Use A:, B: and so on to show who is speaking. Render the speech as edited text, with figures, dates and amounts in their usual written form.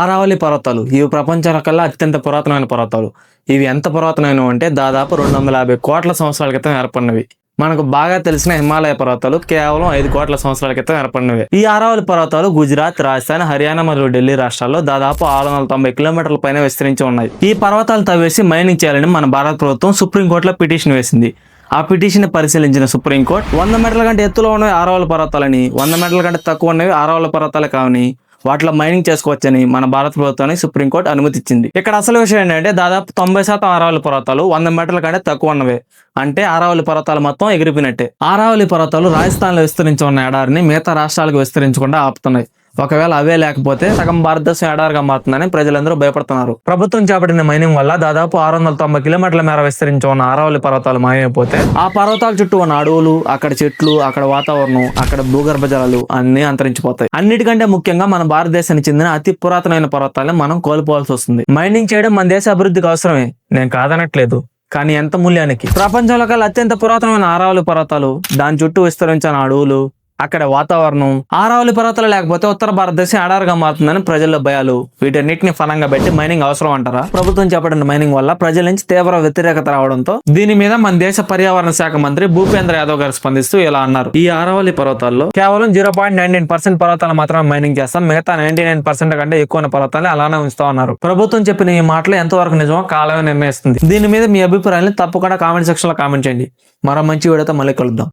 A: ఆరావళి పర్వతాలు ఇవి ప్రపంచంలో కల్లా అత్యంత పురాతనమైన పర్వతాలు. ఇవి ఎంత పురాతనమైనవి అంటే దాదాపు 250 కోట్ల సంవత్సరాల క్రితం ఏర్పడినవి. మనకు బాగా తెలిసిన హిమాలయ పర్వతాలు కేవలం 5 కోట్ల సంవత్సరాల క్రితం ఏర్పడినవి. ఈ ఆరావళి పర్వతాలు గుజరాత్, రాజస్థాన్, హర్యానా మరియు ఢిల్లీ రాష్ట్రాల్లో దాదాపు 690 కిలోమీటర్ల పైన విస్తరించి ఉన్నాయి. ఈ పర్వతాలు తవ్వేసి మైనింగ్ చేయాలని మన భారత ప్రభుత్వం సుప్రీంకోర్టులో పిటిషన్ వేసింది. ఆ పిటిషన్ పరిశీలించిన సుప్రీంకోర్టు 100 మీటర్ల కంటే ఎత్తులో ఉన్నవి ఆరావళి పర్వతాలని, 100 మీటర్ల కంటే తక్కువ ఉన్నవి ఆరావళి పర్వతాలు కావని, వాటిలో మైనింగ్ చేసుకోవచ్చని మన భారత ప్రభుత్వానికి సుప్రీంకోర్టు అనుమతి ఇచ్చింది. ఇక్కడ అసలు విషయం ఏంటంటే దాదాపు 90% ఆరావళి పర్వతాలు 100 మీటర్ల కంటే తక్కువ ఉన్నవే. అంటే ఆరావళి పర్వతాలు మొత్తం ఎగిరిపోయినట్టే. ఆరావళి పర్వతాలు రాజస్థాన్ లో విస్తరించి ఉన్న ఎడారిని మిగతా రాష్ట్రాలకు విస్తరించకుండా ఆపుతున్నాయి. ఒకవేళ అవే లేకపోతే సగం భారతదేశం ఎడారిగా మారుతుందని ప్రజలందరూ భయపడుతున్నారు. ప్రభుత్వం చేపట్టిన మైనింగ్ వల్ల దాదాపు 690 కిలోమీటర్ల మేర విస్తరించి ఉన్న ఆరావళి పర్వతాలు మాయమైపోతే ఆ పర్వతాల చుట్టూ ఉన్న అడవులు, అక్కడ చెట్లు, అక్కడ వాతావరణం, అక్కడ భూగర్భ జలాలు అన్ని అంతరించిపోతాయి. అన్నిటికంటే ముఖ్యంగా మన భారతదేశానికి చెందిన అతి పురాతనమైన పర్వతాలను మనం కోల్పోవాల్సి వస్తుంది. మైనింగ్ చేయడం మన దేశ అభివృద్ధికి అవసరమే, నేను కాదనట్లేదు. కానీ ఎంత మూల్యానికి? ప్రపంచంలో కల్లా అత్యంత పురాతనమైన ఆరావళి పర్వతాలు, దాని చుట్టూ విస్తరించిన అడవులు, అక్కడ వాతావరణం, ఆరావళి పర్వతాలు లేకపోతే ఉత్తర భారతదేశం ఎడారిగా మారుతుందని ప్రజల్లో భయాలు, వీటన్నిటిని ఫలంగా పెట్టి మైనింగ్ అవసరం అంటారా? ప్రభుత్వం చేపట్టిన మైనింగ్ వల్ల ప్రజల నుంచి తీవ్ర వ్యతిరేకత రావడంతో దీని మీద మన దేశ పర్యావరణ శాఖ మంత్రి భూపేంద్ర యాదవ్ గారు స్పందిస్తూ ఇలా అన్నారు: ఈ ఆరావళి పర్వతాల్లో కేవలం 0.19% పర్వతాలు మాత్రమే మైనింగ్ చేస్తాం, మిగతా 99% కంటే ఎక్కువ పర్వతాలు అలానే ఉంచుతాం అన్నారు. ప్రభుత్వం చెప్పిన ఈ మాటలు ఎంతవరకు నిజమో కాలమే నిర్ణయిస్తుంది. దీని మీద మీ అభిప్రాయాన్ని తప్పకుండా కామెంట్ సెక్షన్ లో కామెంట్ చేయండి. మరో మంచి వీడియోతో మళ్ళీ కలుద్దాం.